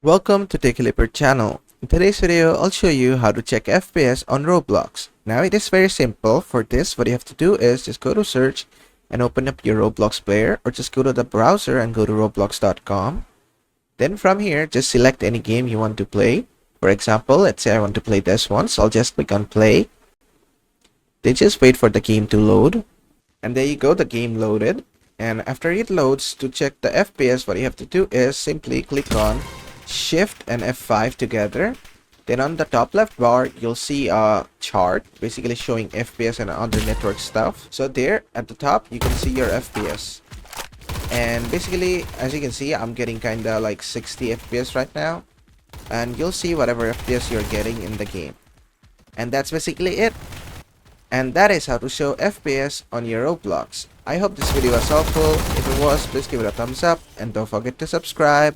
Welcome to Take channel. In today's video, I'll show you how to check FPS on Roblox. Now it is very simple. For this, what you have to do is just go to search and open up your Roblox player, or just go to the browser and go to roblox.com. Then from here, just select any game you want to play. For example, let's say I want to play this one, so I'll just click on play. Then just wait for the game to load. And there you go, the game loaded. And after it loads, to check the FPS, what you have to do is simply click on Shift and F5 together. Then on the top left bar, you'll see a chart basically showing FPS and other network stuff. So there at the top, you can see your FPS. And basically, as you can see, I'm getting kinda like 60 FPS right now. And you'll see whatever FPS you're getting in the game. And that's basically it. And that is how to show FPS on your Roblox. I hope this video was helpful. If it was, please give it a thumbs up and don't forget to subscribe.